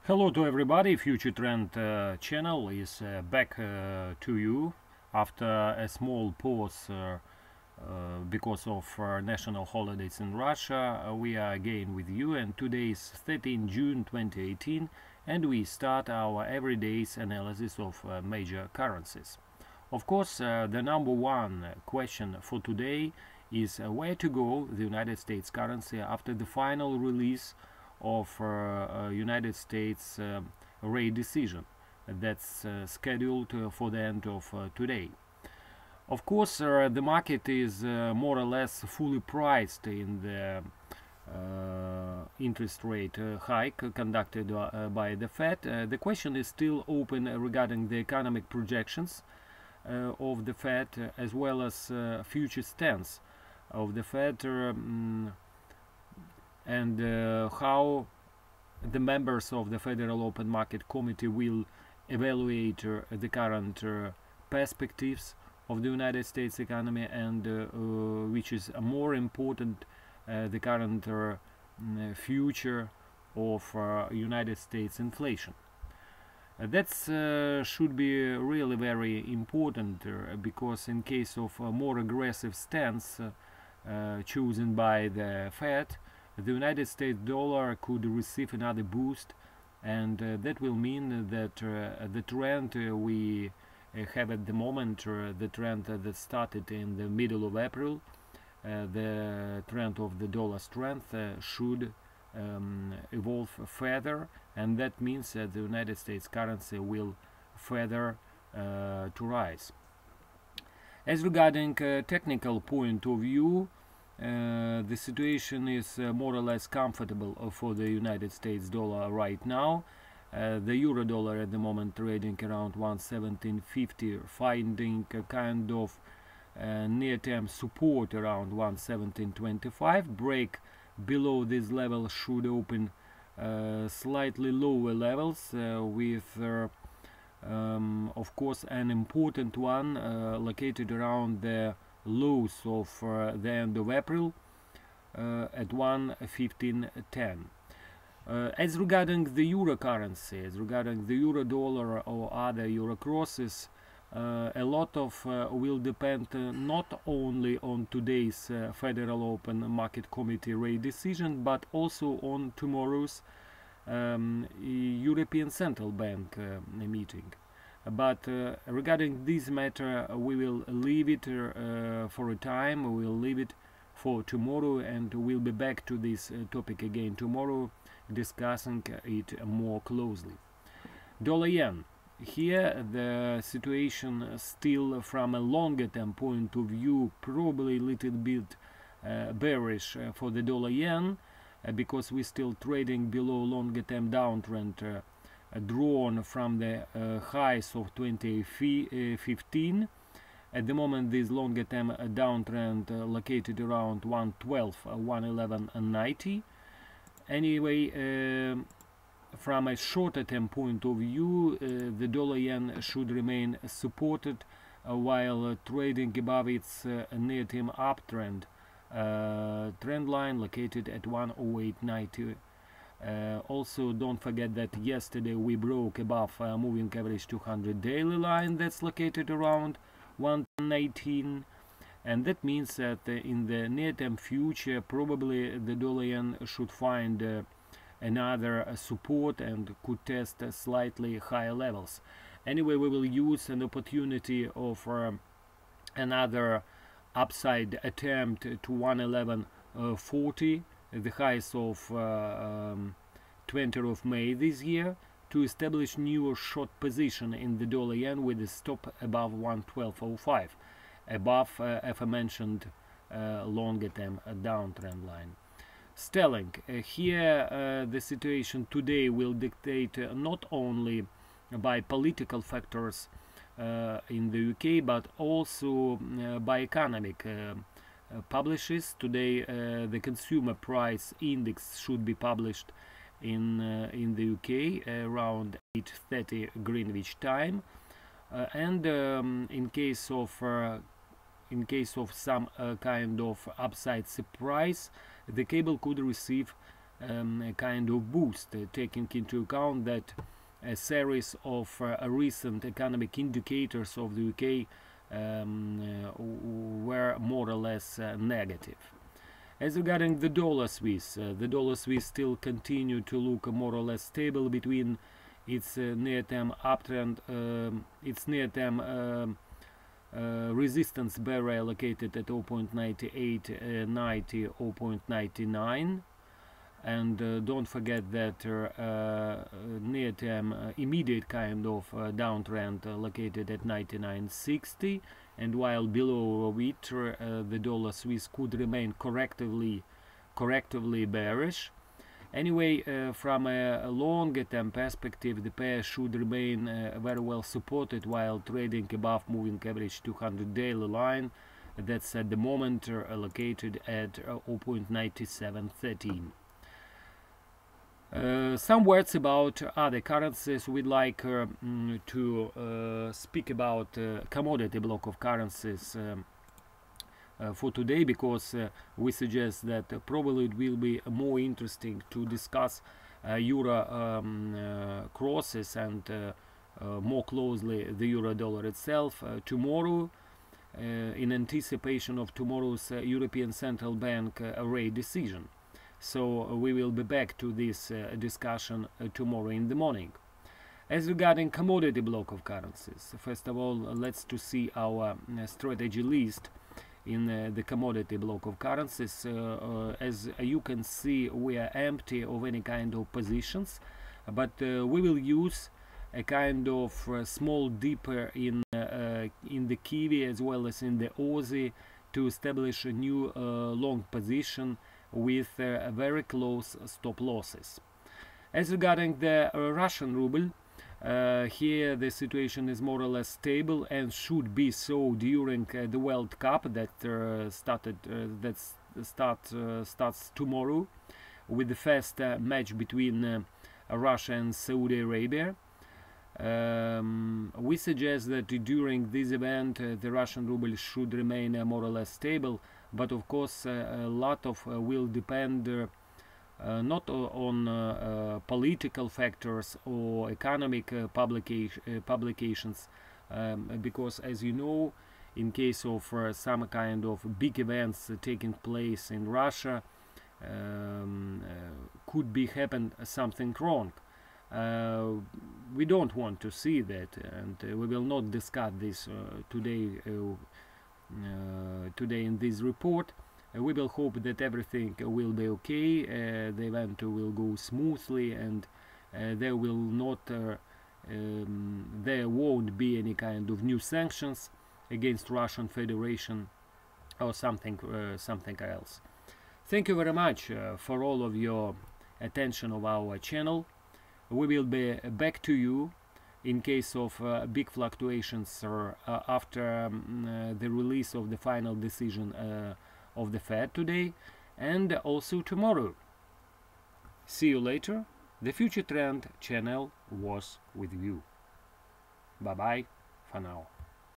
Hello to everybody. FutureTrend channel is back to you after a small pause because of national holidays in Russia. We are again with you, and today is 13 June 2018, and we start our everyday's analysis of major currencies. Of course, the number one question for today is where to go the United States currency after the final release of United States rate decision that's scheduled for the end of today. Of course, the market is more or less fully priced in the interest rate hike conducted by the Fed. The question is still open regarding the economic projections of the Fed, as well as future stance of the Fed, and how the members of the Federal Open Market Committee will evaluate the current perspectives of the United States economy, and which is more important, the current future of United States inflation. That should be really very important, because in case of a more aggressive stance chosen by the Fed, the United States dollar could receive another boost, and that will mean that the trend we have at the moment, the trend that started in the middle of April, the trend of the dollar strength should evolve further, and that means that the United States currency will further to rise. As regarding technical point of view, the situation is more or less comfortable for the United States dollar right now. The euro dollar at the moment trading around 117.50, finding a kind of near-term support around 117.25. Break below this level should open slightly lower levels with of course an important one located around the lows of the end of April at 1:15.10. As regarding the euro currency, as regarding the euro dollar or other euro crosses, a lot of will depend not only on today's Federal Open Market Committee rate decision, but also on tomorrow's European Central Bank meeting. But regarding this matter, we will leave it for a time. We will leave it for tomorrow, and we'll be back to this topic again tomorrow, discussing it more closely. Dollar yen. Here the situation still from a longer term point of view probably a little bit bearish for the dollar yen, because we're still trading below longer term downtrend drawn from the highs of 2015. At the moment, this longer term downtrend located around 112, 111.90. Anyway, from a shorter term point of view, the dollar yen should remain supported while trading above its near term uptrend trend line located at 108.90. Also, don't forget that yesterday we broke above moving average 200 daily line that's located around 118, and that means that in the near-term future probably the dollar yen should find another support and could test slightly higher levels. Anyway, we will use an opportunity of another upside attempt to 111.40, the highs of 20th of May this year, to establish new short position in the dollar yen with a stop above 112.05, above aforementioned longer term downtrend line. Sterling. Here the situation today will dictate not only by political factors in the UK, but also by economic publishes. Today the consumer price index should be published in the UK around 8:30 Greenwich time, and in case of some kind of upside surprise, the cable could receive a kind of boost, taking into account that a series of recent economic indicators of the UK were more or less negative. As regarding the dollar Swiss still continue to look more or less stable between its near-term uptrend, its near-term resistance barrier located at 0.9890, 0.99, and don't forget that near-term immediate kind of downtrend located at 99.60, and while below it the dollar Swiss could remain correctively bearish. Anyway, from a longer term perspective, the pair should remain very well supported while trading above moving average 200 daily line that's at the moment located at 0.9713. Some words about other currencies. We'd like to speak about commodity block of currencies for today, because we suggest that probably it will be more interesting to discuss euro crosses and more closely the euro dollar itself tomorrow, in anticipation of tomorrow's European Central Bank rate decision. So we will be back to this discussion tomorrow in the morning. As regarding commodity block of currencies, first of all, let's to see our strategy list in the commodity block of currencies. As you can see, we are empty of any kind of positions, but we will use a kind of small dipper in the Kiwi as well as in the Aussie to establish a new long position with very close stop losses. As regarding the Russian ruble, here the situation is more or less stable and should be so during the World Cup that starts tomorrow with the first match between Russia and Saudi Arabia. We suggest that during this event the Russian ruble should remain more or less stable, but of course a lot of will depend not on political factors or economic publications, because as you know, in case of some kind of big events taking place in Russia, could be happen something wrong. We don't want to see that, and we will not discuss this today in this report. We will hope that everything will be okay, the event will go smoothly, and there won't be any kind of new sanctions against Russian Federation or something else. Thank you very much for all of your attention of our channel. We will be back to you in case of big fluctuations after the release of the final decision of the Fed today, and also tomorrow. See you later. The FutureTrend channel was with you. Bye bye for now.